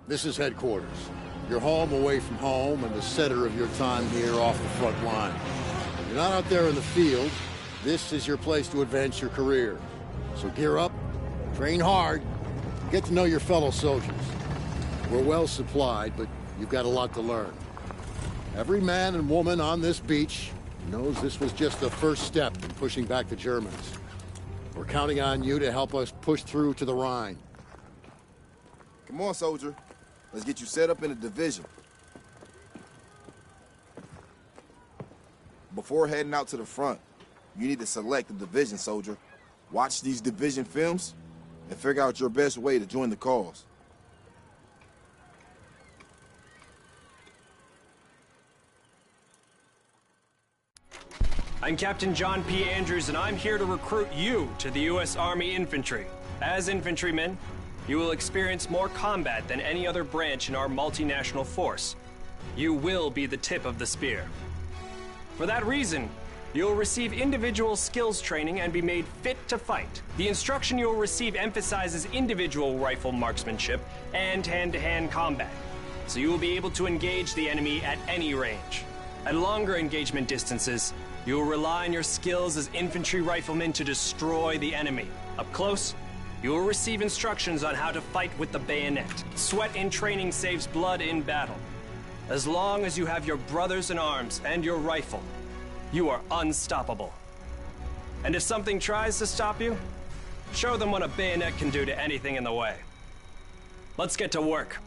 This is headquarters. You're home away from home and the center of your time here off the front line. You're not out there in the field. This is your place to advance your career. So gear up, train hard, get to know your fellow soldiers. We're well supplied, but you've got a lot to learn. Every man and woman on this beach knows this was just the first step in pushing back the Germans. We're counting on you to help us push through to the Rhine. Come on, soldier. Let's get you set up in a division. Before heading out to the front, you need to select a division, soldier. Watch these division films and figure out your best way to join the cause. I'm Captain John P. Andrews, and I'm here to recruit you to the U.S. Army Infantry. As infantrymen, you will experience more combat than any other branch in our multinational force. You will be the tip of the spear. For that reason, you'll receive individual skills training and be made fit to fight. The instruction you'll receive emphasizes individual rifle marksmanship and hand-to-hand combat, so you will be able to engage the enemy at any range. At longer engagement distances, you will rely on your skills as infantry riflemen to destroy the enemy. Up close, you will receive instructions on how to fight with the bayonet. Sweat in training saves blood in battle. As long as you have your brothers in arms and your rifle, you are unstoppable. And if something tries to stop you, show them what a bayonet can do to anything in the way. Let's get to work.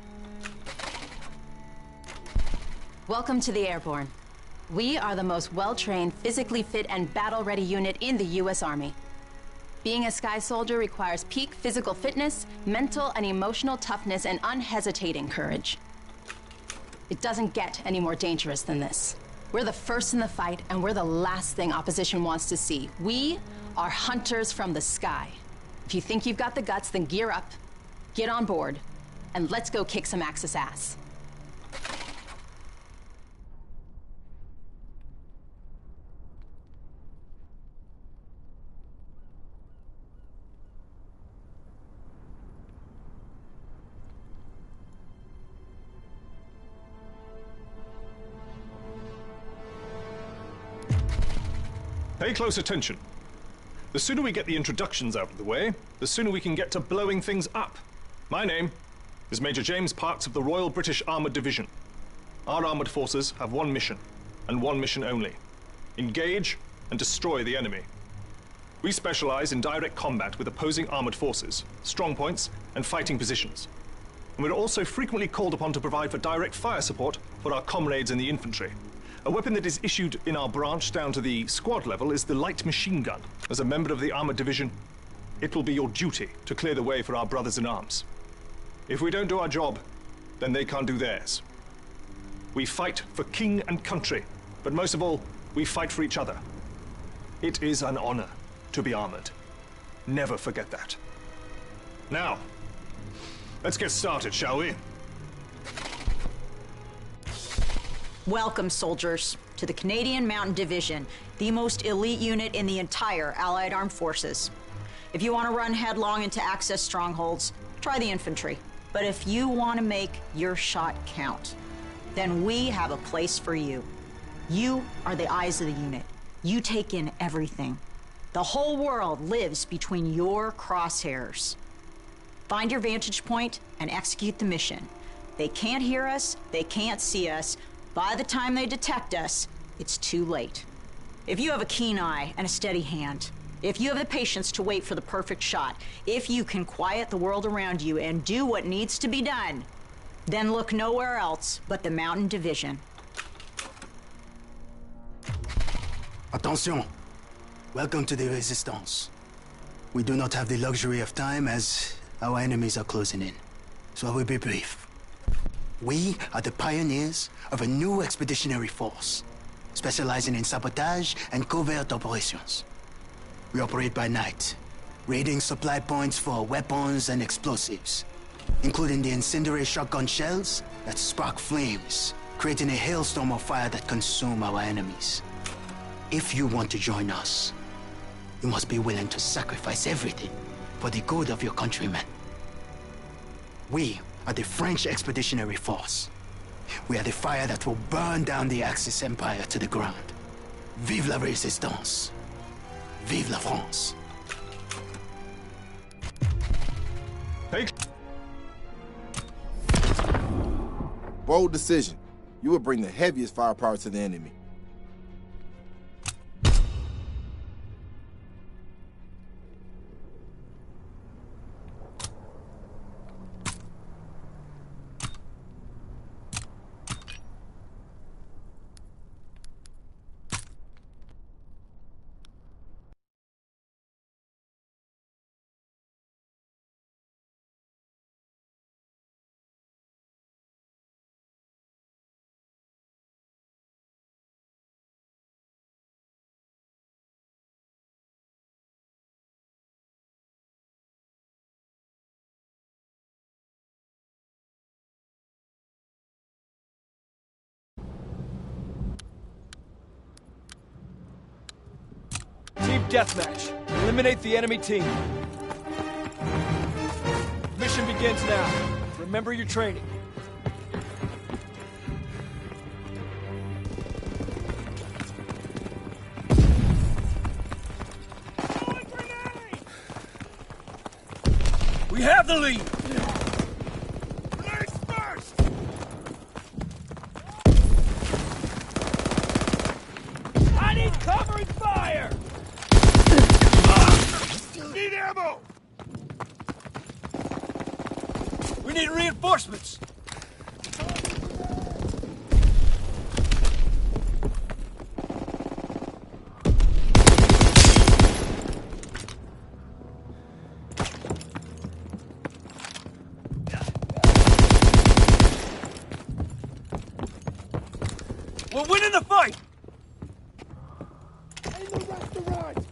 Welcome to the Airborne. We are the most well-trained, physically fit, and battle-ready unit in the U.S. Army. Being a Sky Soldier requires peak physical fitness, mental and emotional toughness, and unhesitating courage. It doesn't get any more dangerous than this. We're the first in the fight, and we're the last thing opposition wants to see. We are hunters from the sky. If you think you've got the guts, then gear up, get on board, and let's go kick some Axis ass. Pay close attention. The sooner we get the introductions out of the way, the sooner we can get to blowing things up. My name is Major James Parks of the Royal British Armoured Division. Our armoured forces have one mission, and one mission only. Engage and destroy the enemy. We specialize in direct combat with opposing armoured forces, strong points, and fighting positions. And we're also frequently called upon to provide for direct fire support for our comrades in the infantry. A weapon that is issued in our branch down to the squad level is the light machine gun. As a member of the armored division, it will be your duty to clear the way for our brothers in arms. If we don't do our job, then they can't do theirs. We fight for king and country, but most of all, we fight for each other. It is an honor to be armored. Never forget that. Now, let's get started, shall we? Welcome, soldiers, to the Canadian Mountain Division, the most elite unit in the entire Allied Armed Forces. If you want to run headlong into Axis strongholds, try the infantry. But if you want to make your shot count, then we have a place for you. You are the eyes of the unit. You take in everything. The whole world lives between your crosshairs. Find your vantage point and execute the mission. They can't hear us, they can't see us. By the time they detect us, it's too late. If you have a keen eye and a steady hand, if you have the patience to wait for the perfect shot, if you can quiet the world around you and do what needs to be done, then look nowhere else but the Mountain Division. Attention! Welcome to the Resistance. We do not have the luxury of time as our enemies are closing in, so I will be brief. We are the pioneers of a new expeditionary force, specializing in sabotage and covert operations. We operate by night, raiding supply points for weapons and explosives, including the incendiary shotgun shells that spark flames, creating a hailstorm of fire that consume our enemies. If you want to join us, you must be willing to sacrifice everything for the good of your countrymen. We are the French Expeditionary Force. We are the fire that will burn down the Axis Empire to the ground. Vive la Résistance! Vive la France! Take... Bold decision. You would bring the heaviest firepower to the enemy. Team deathmatch. Eliminate the enemy team. Mission begins now. Remember your training. We have the lead. Grenades first. I need covering fire. Need ammo! We need reinforcements! We're winning the fight! Aim the restaurant!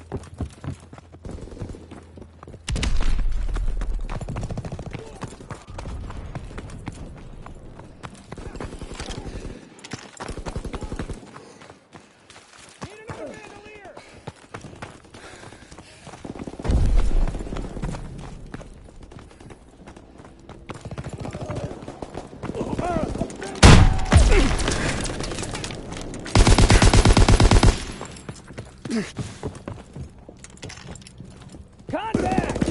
Contact!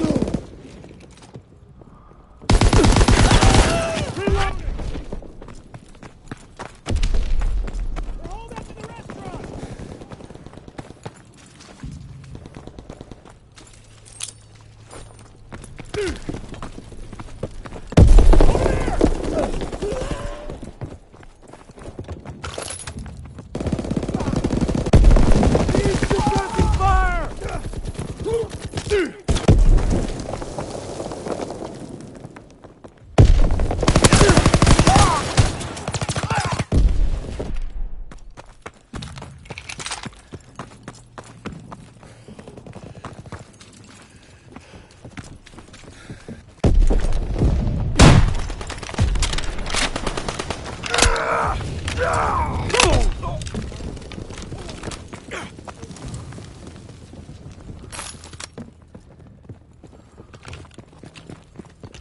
Reloading! Hold up to the restaurant!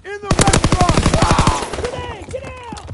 In the restaurant! Grenade! Get out!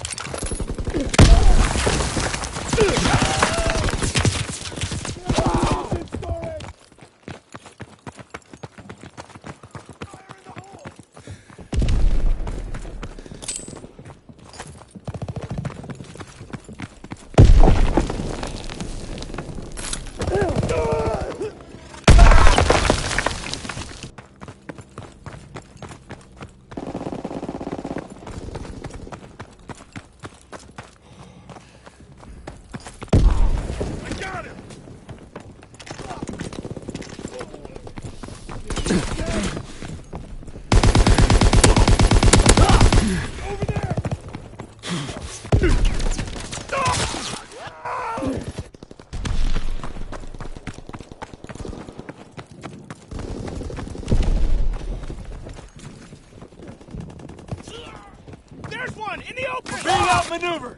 There's one in the open! Being outmaneuvered!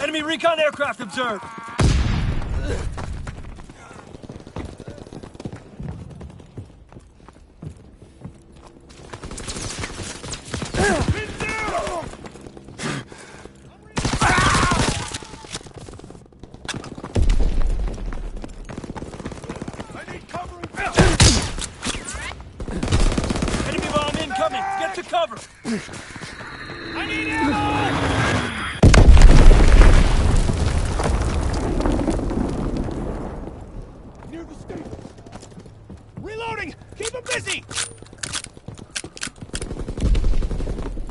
Enemy recon aircraft observed. I need covering. Enemy bomb incoming. Get to cover. I need ammo. Near the stables. Reloading! Keep him busy!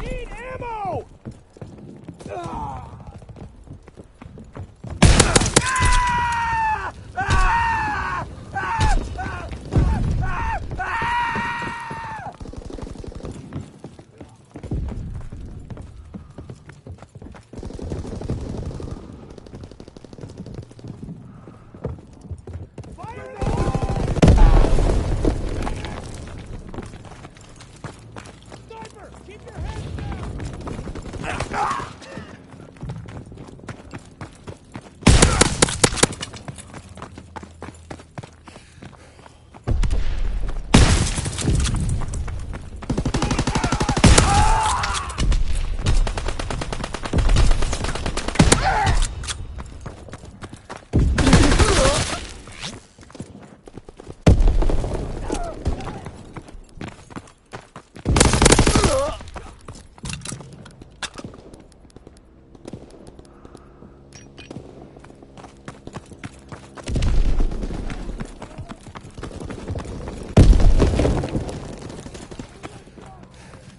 Need ammo! Ah! Ah! Ah! Ah! Ah! Ah! Ah! Fire in the hole! Sniper, keep your heads down!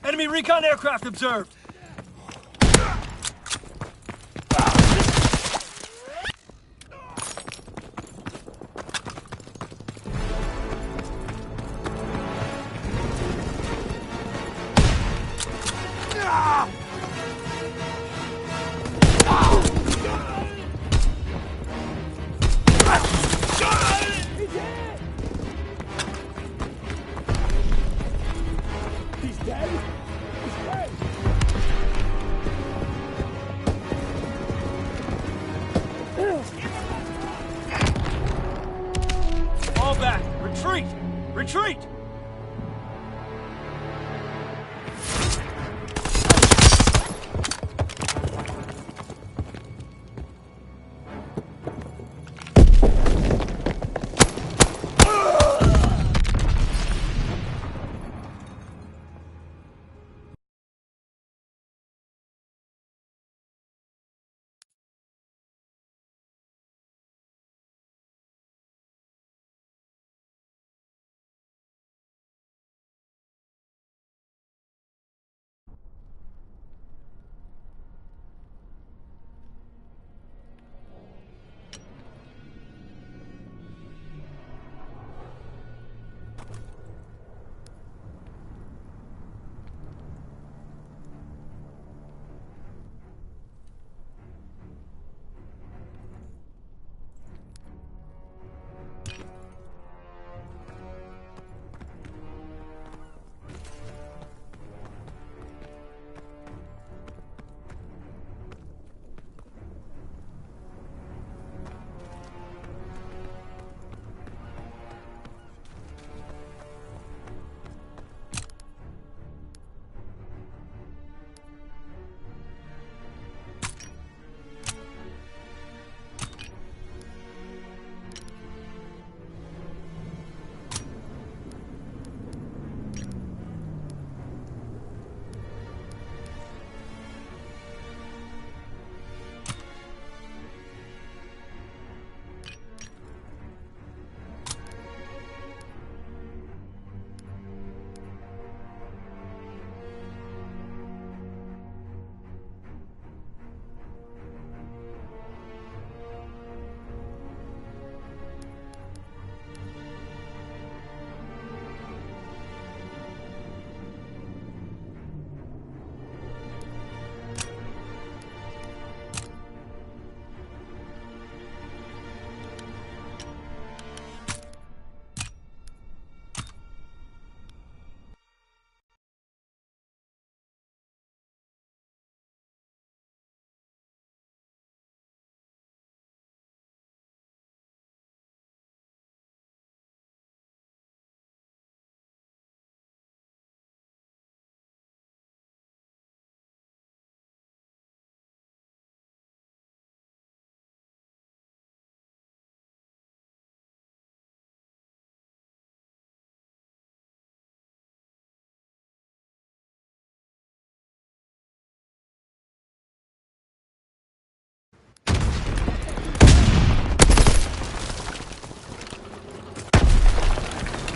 Enemy recon aircraft observed. He's dead? He's dead! Fall back! Retreat! Retreat!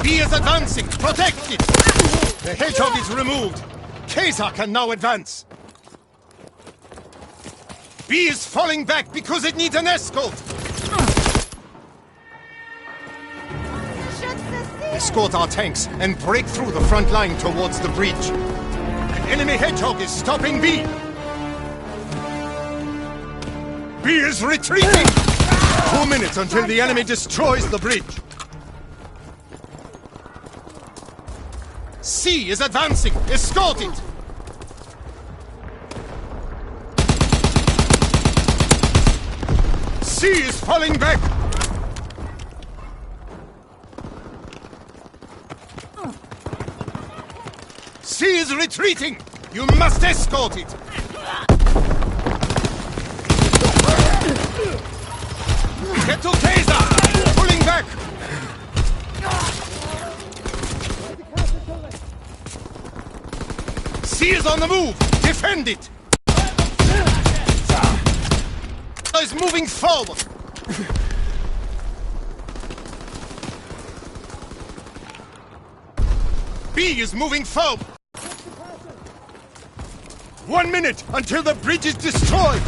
B is advancing! Protect it! The hedgehog is removed! Kaiser can now advance! B is falling back because it needs an escort! Escort our tanks and break through the front line towards the bridge. An enemy hedgehog is stopping B! B is retreating! 2 minutes until the enemy destroys the bridge. C is advancing! Escort it! C is falling back! C is retreating! You must escort it! Get to Kaiser! Pulling back! C is on the move! Defend it! Is moving forward! B is moving forward! 1 minute until the bridge is destroyed!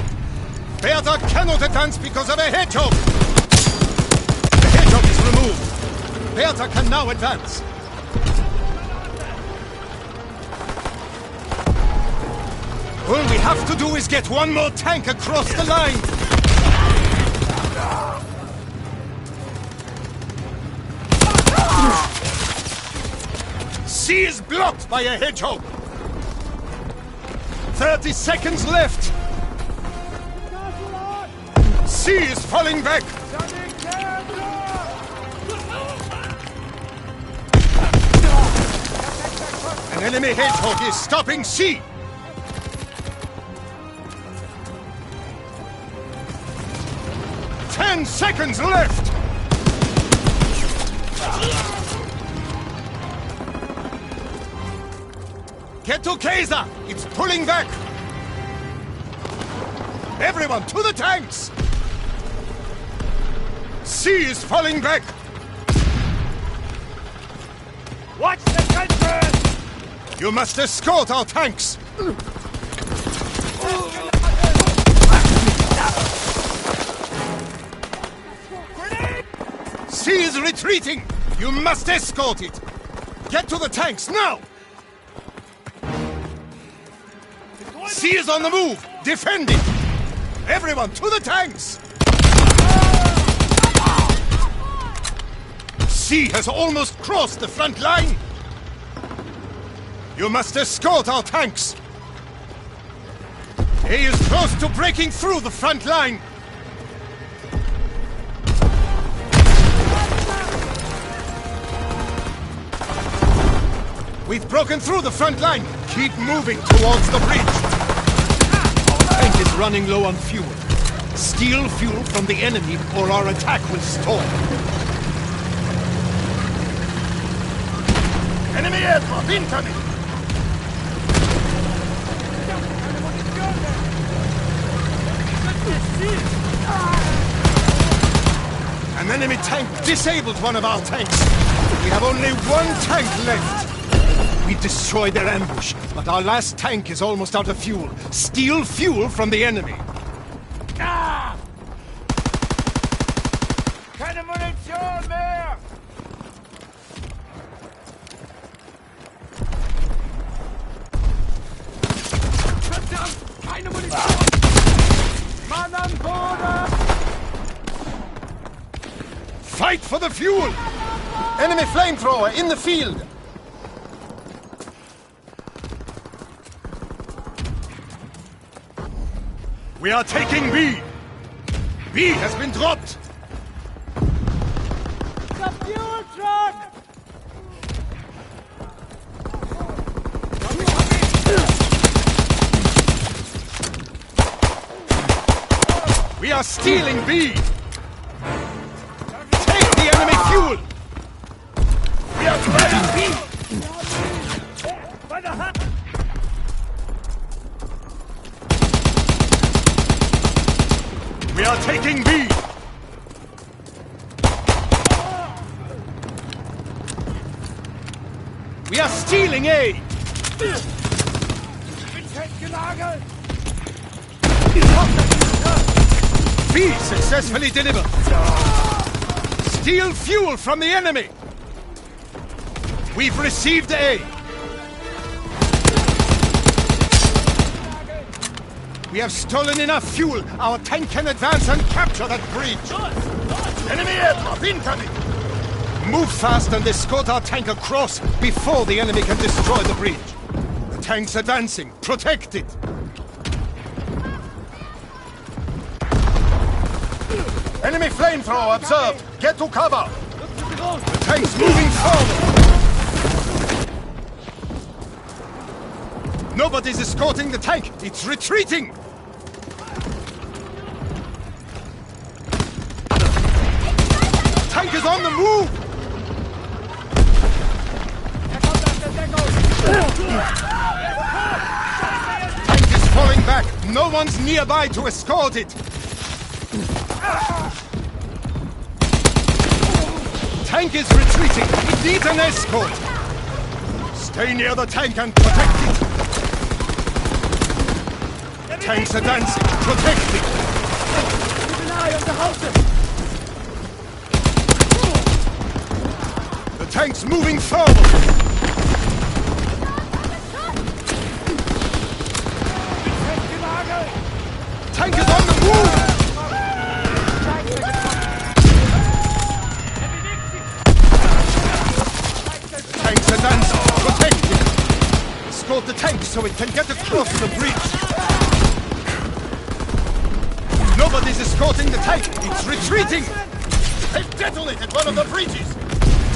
Bertha cannot advance because of a hedgehog! The hedgehog is removed! Bertha can now advance! All we have to do is get one more tank across the line! C is blocked by a hedgehog! 30 seconds left! C is falling back! An enemy hedgehog is stopping C! Ten seconds left! Get to Kaiser! It's pulling back! Everyone, to the tanks! C is falling back! Watch the country! You must escort our tanks! C is retreating! You must escort it! Get to the tanks, now! C is on the move! Defend it! Everyone, to the tanks! C has almost crossed the front line! You must escort our tanks! A is close to breaking through the front line! We've broken through the front line! Keep moving towards the bridge! Our tank is running low on fuel. Steal fuel from the enemy or our attack will stall. Enemy aircraft incoming! An enemy tank disabled one of our tanks. We have only one tank left. We destroyed their ambush, but our last tank is almost out of fuel. Steal fuel from the enemy. Keine Munition mehr! Verdammt! Keine Munition! Mann am Boden! Fight for the fuel! Enemy flamethrower in the field! We are taking B! B has been dropped! The fuel truck! We are stealing B! Take the enemy fuel! We are taking B! By the hand! We are taking B! We are stealing A! B successfully delivered. Steal fuel from the enemy! We've received A. We have stolen enough fuel. Our tank can advance and capture that breach. Enemy aircraft incoming! Move fast and escort our tank across before the enemy can destroy the breach. The tank's advancing. Protect it. Enemy flamethrower observed. Get to cover. The tank's moving forward. Nobody's escorting the tank. It's retreating. Tank is on the move. Tank is falling back. No one's nearby to escort it. Tank is retreating. It needs an escort. Stay near the tank and protect it. Tanks advancing. Protect it. Keep an eye on the houses. The tank's moving forward. Tank is on the move! Tank's advancing. Protect it. Escort the tank so it can get across the breach. Nobody's escorting the tank. It's retreating. They've detonated one of the breaches.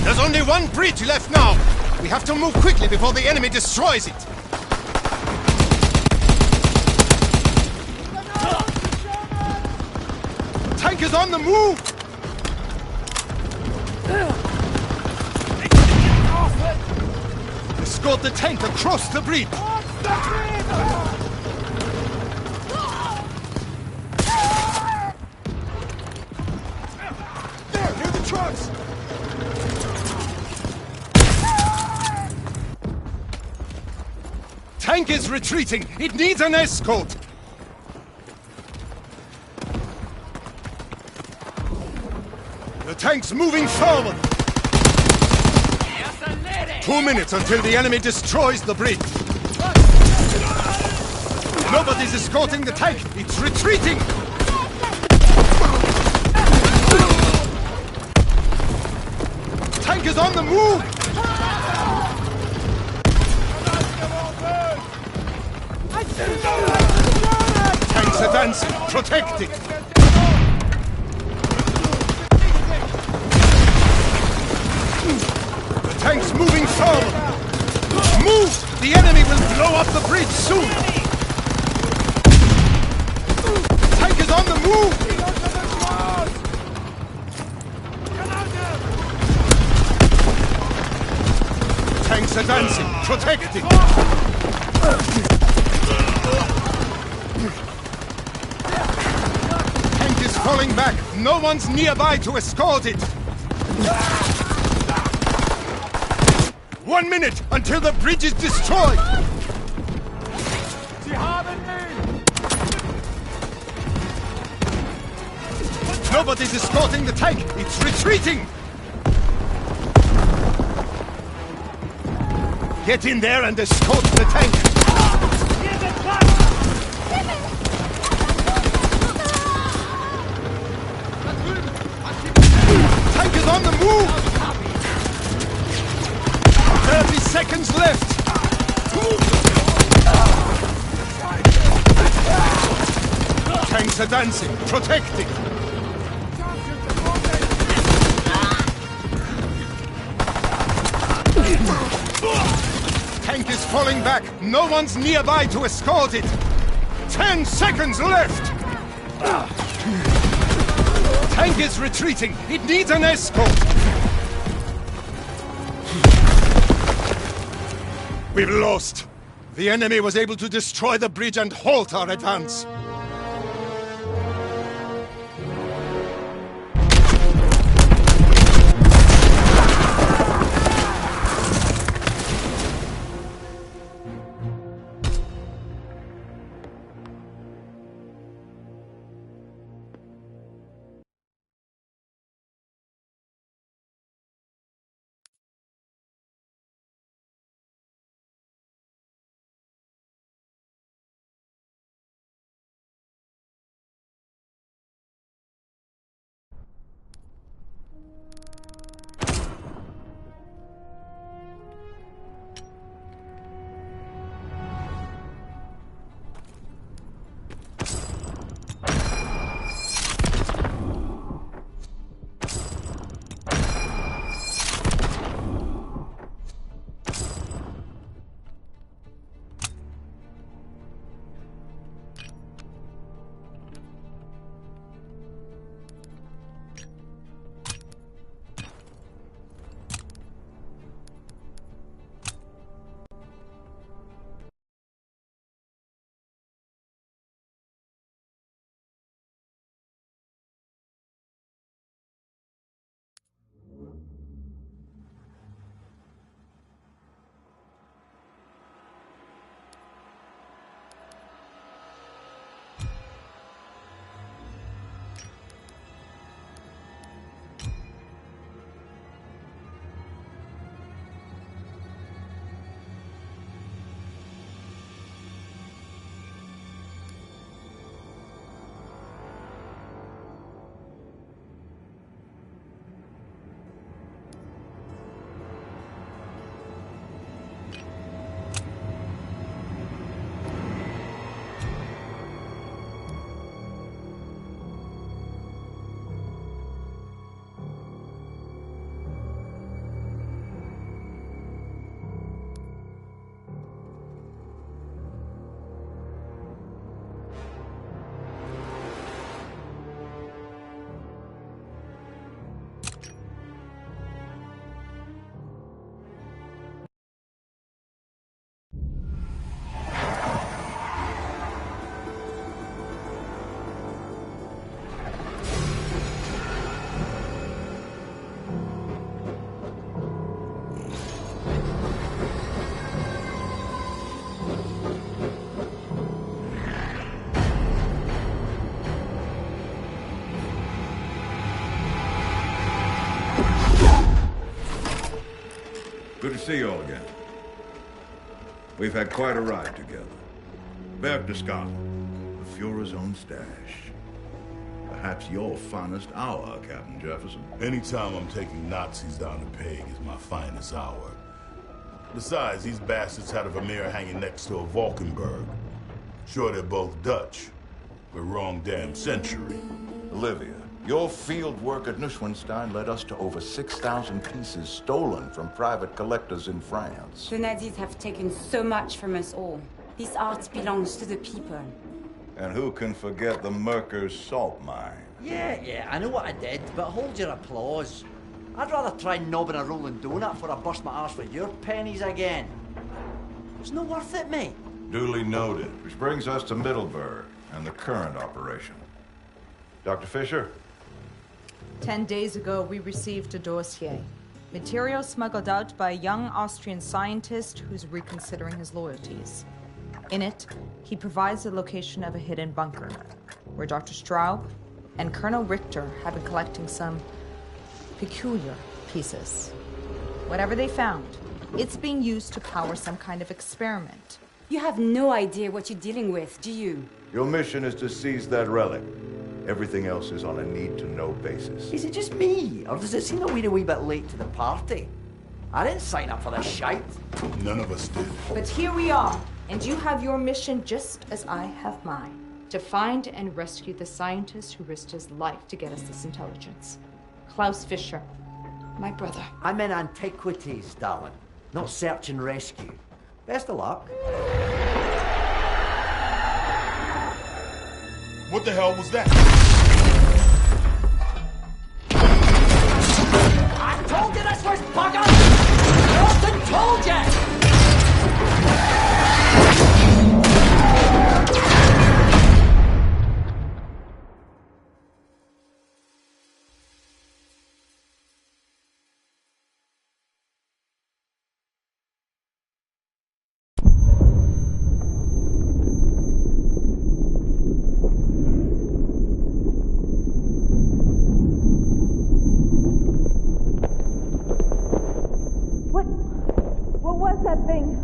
There's only one breach left now. We have to move quickly before the enemy destroys it. Tank is on the move! Escort the tank across the breach! There, near the trucks! Tank is retreating! It needs an escort! The tank's moving forward! 2 minutes until the enemy destroys the bridge! Nobody's escorting the tank! It's retreating! Tank is on the move! Tank's advancing! Protect it! Tank's moving forward! Move! The enemy will blow up the bridge soon! Tank is on the move! Tank's advancing! Protect it! Tank is falling back! No one's nearby to escort it! 1 minute until the bridge is destroyed! Nobody's escorting the tank! It's retreating! Get in there and escort the tank! Tank is on the move! 30 seconds left! Tanks are dancing. Protect it! Tank is falling back. No one's nearby to escort it. 10 seconds left! Tank is retreating. It needs an escort. We've lost. The enemy was able to destroy the bridge and halt our advance. see you all again. We've had quite a ride together. Berchtesgaden, the Fuhrer's own stash. Perhaps your finest hour, Captain Jefferson. Anytime I'm taking Nazis down the peg is my finest hour. Besides, these bastards had a Vermeer hanging next to a Valkenburg. Sure, they're both Dutch, but wrong damn century. Olivia, your field work at Neuschwanstein led us to over 6,000 pieces stolen from private collectors in France. The Nazis have taken so much from us all. This art belongs to the people. And who can forget the Merker's salt mine? Yeah, I know what I did, but hold your applause. I'd rather try knobbing a rolling donut before I bust my arse with your pennies again. It's not worth it, mate. Duly noted. Which brings us to Middleburg and the current operation. Dr. Fisher? 10 days ago, we received a dossier. Material smuggled out by a young Austrian scientist who's reconsidering his loyalties. In it, he provides the location of a hidden bunker, where Dr. Straub and Colonel Richter have been collecting some peculiar pieces. Whatever they found, it's being used to power some kind of experiment. You have no idea what you're dealing with, do you? Your mission is to seize that relic. Everything else is on a need-to-know basis. Is it just me, or does it seem that we're a wee bit late to the party? I didn't sign up for this shite. None of us did. But here we are, and you have your mission just as I have mine. To find and rescue the scientist who risked his life to get us this intelligence. Klaus Fischer, my brother. I'm in antiquities, darling, not search and rescue. Best of luck. What the hell was that? I told you this was bugger! Austin told you! What was that thing?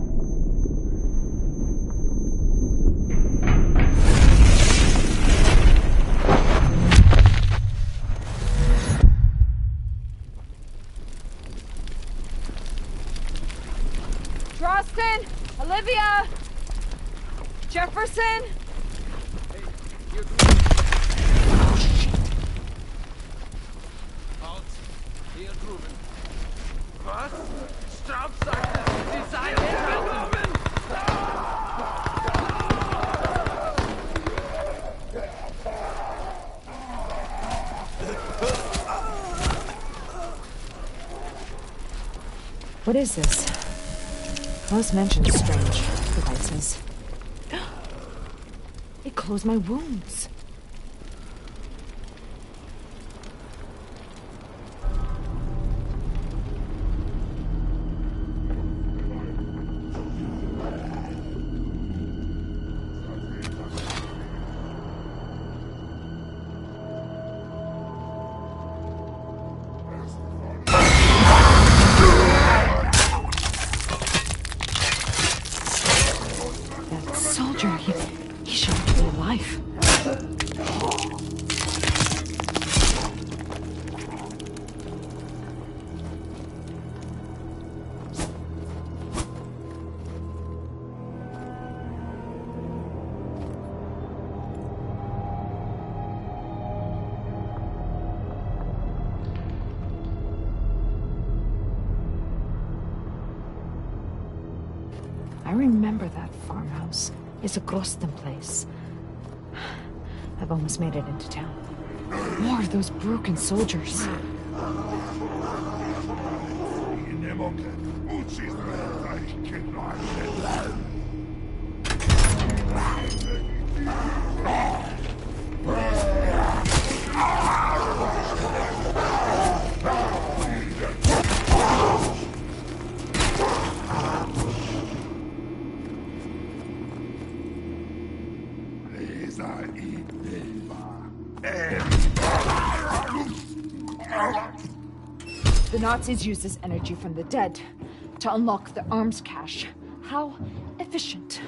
Drosten! Olivia! Jefferson! Halt! Hier drüben. Was? Straub sagte, Sie seien hier drüben! What is this? Klaus mentioned strange devices. It closed my wounds. He shouldn't be alive. I remember that farmhouse. It's a Grosten place. I've almost made it into town. More of those broken soldiers. The Nazis use this energy from the dead to unlock the arms cache. How efficient.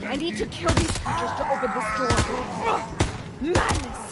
I need to kill these creatures to open this door. Ugh! Madness!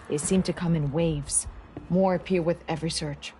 They seem to come in waves. More appear with every search.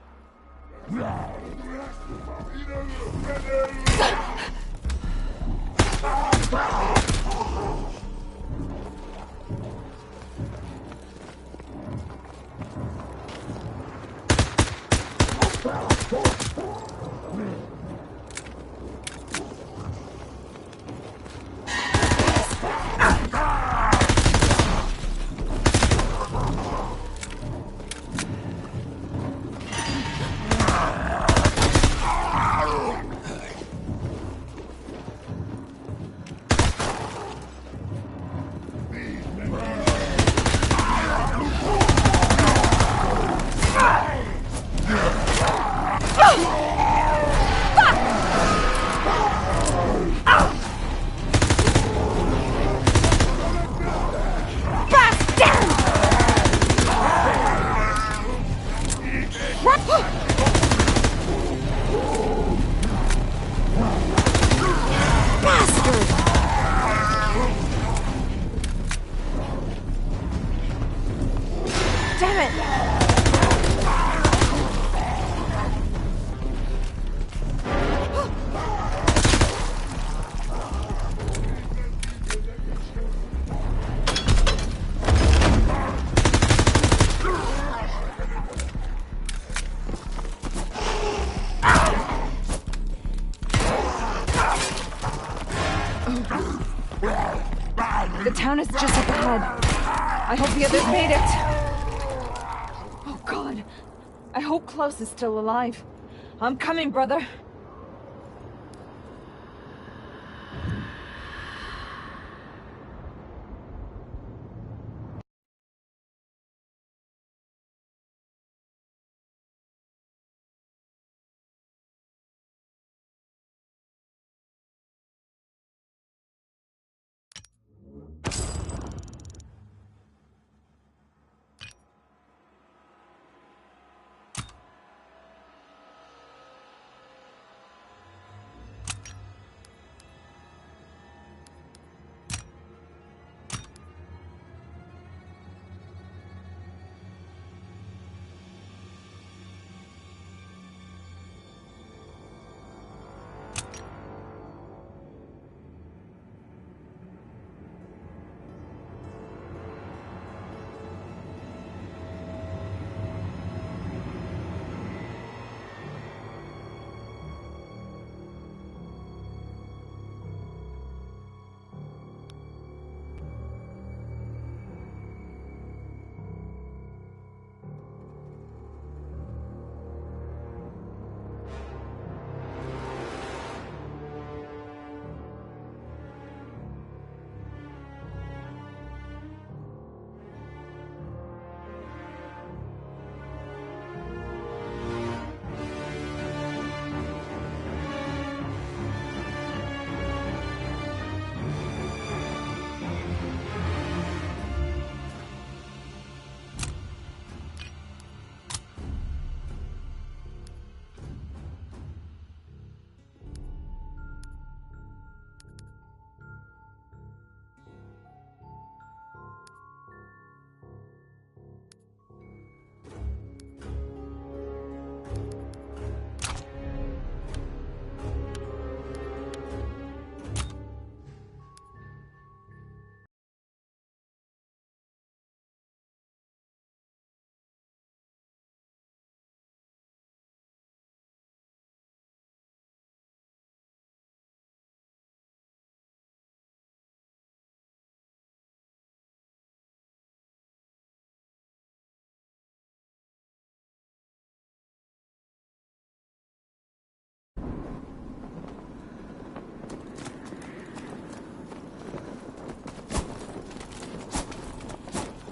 The town is just up ahead. I hope the others made it. Oh, God. I hope Klaus is still alive. I'm coming, brother.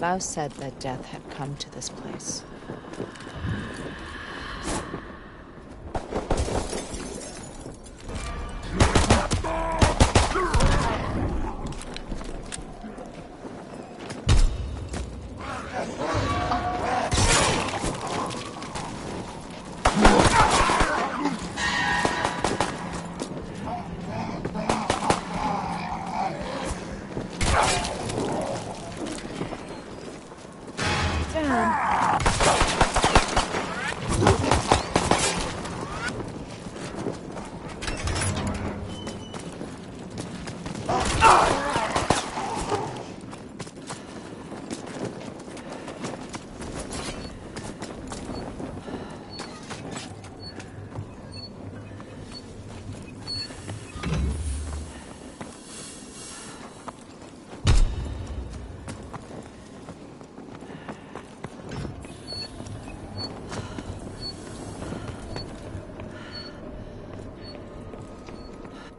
Thou said that death had come to this place.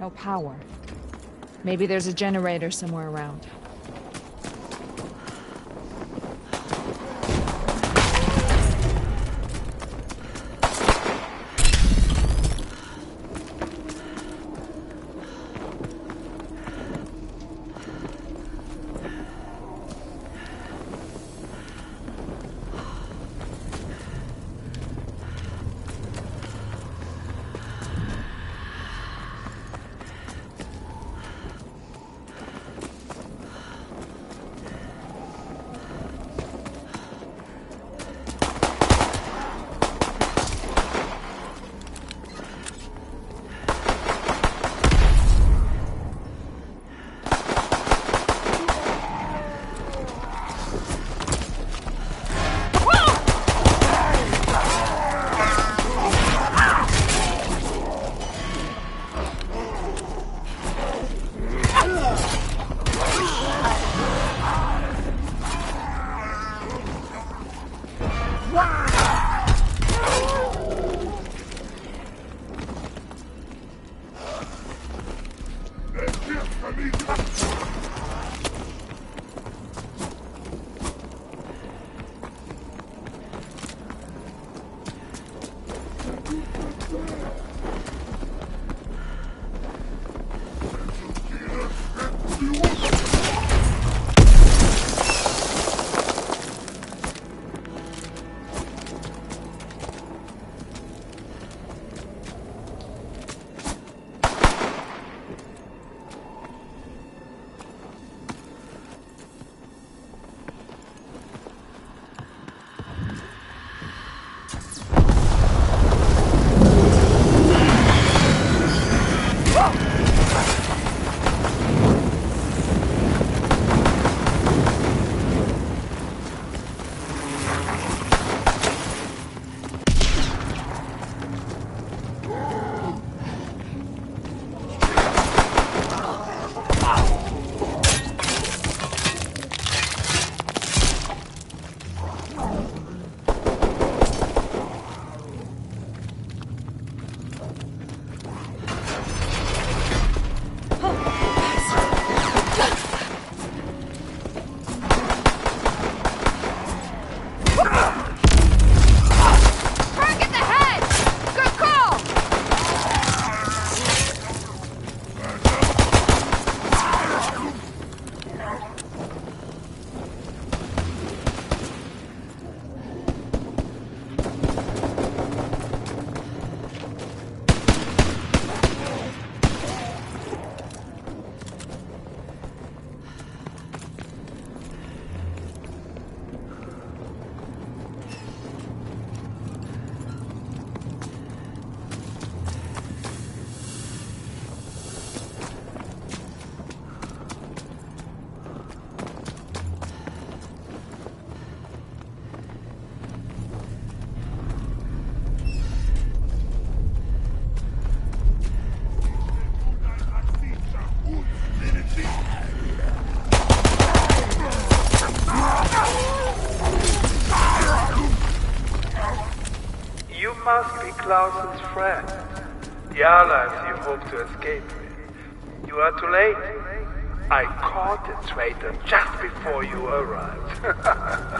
No power. Maybe there's a generator somewhere around. must be Clausen's friend, the allies you hope to escape with. You are too late. I caught the traitor just before you arrived.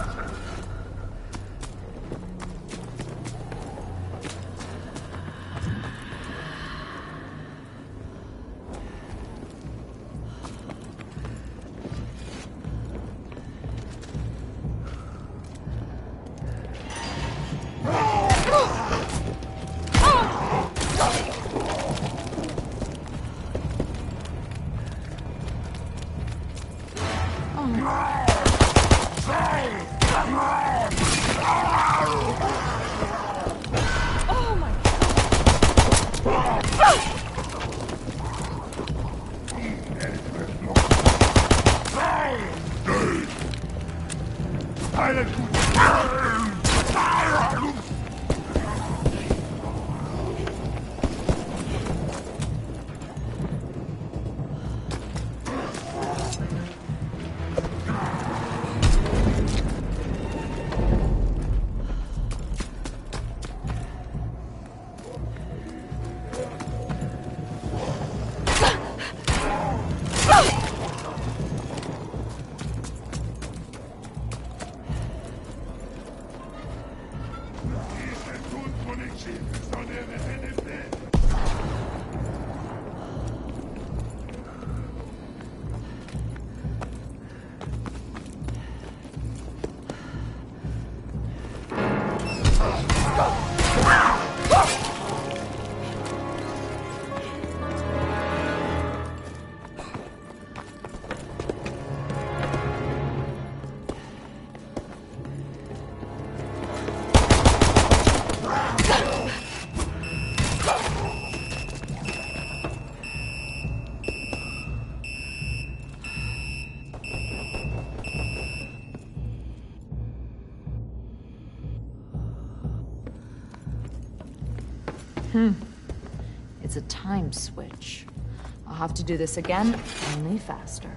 It's a time switch. I'll have to do this again, only faster.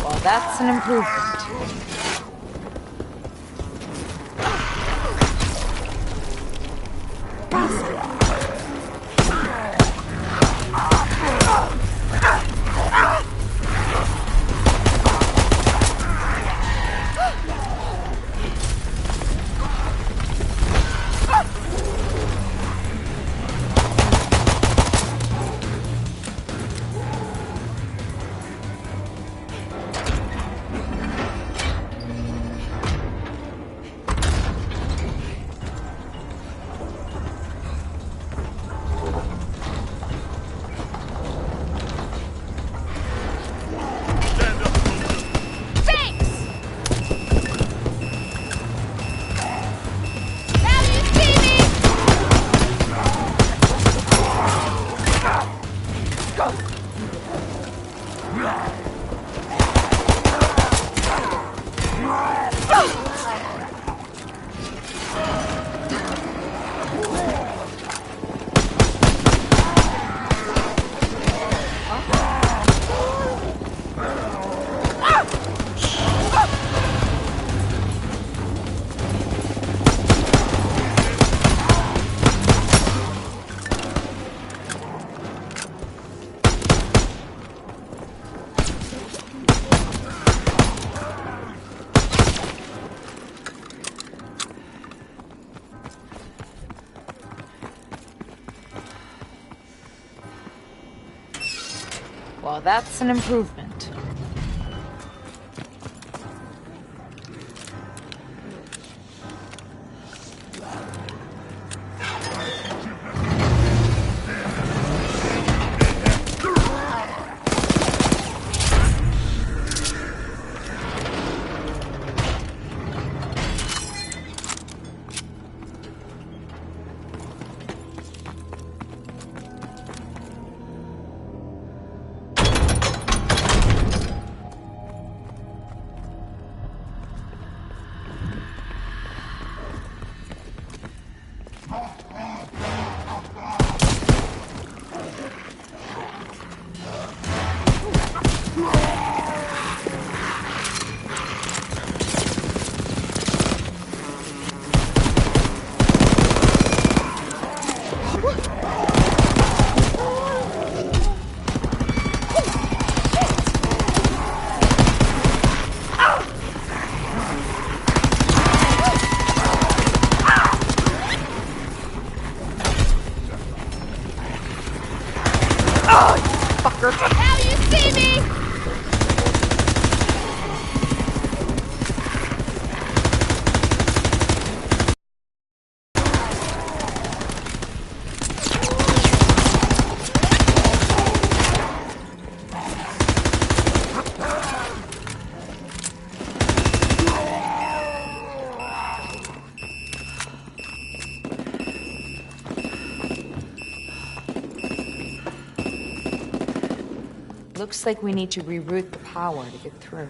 Well, that's an improvement. Well, that's an improvement. Now you see me! Looks like we need to reroute the power to get through.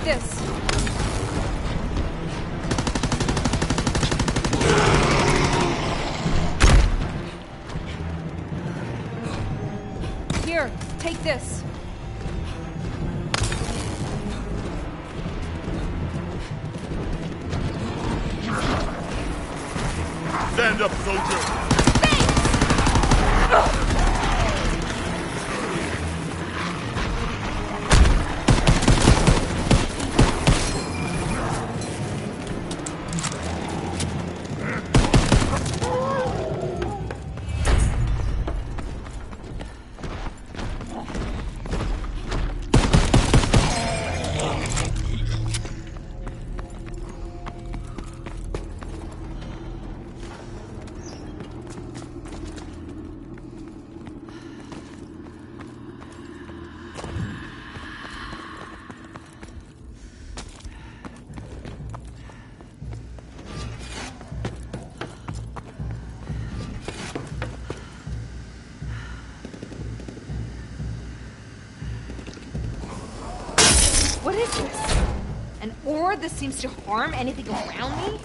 this. Here, take this. Stand up, soldier! What is this? An ore that seems to harm anything around me?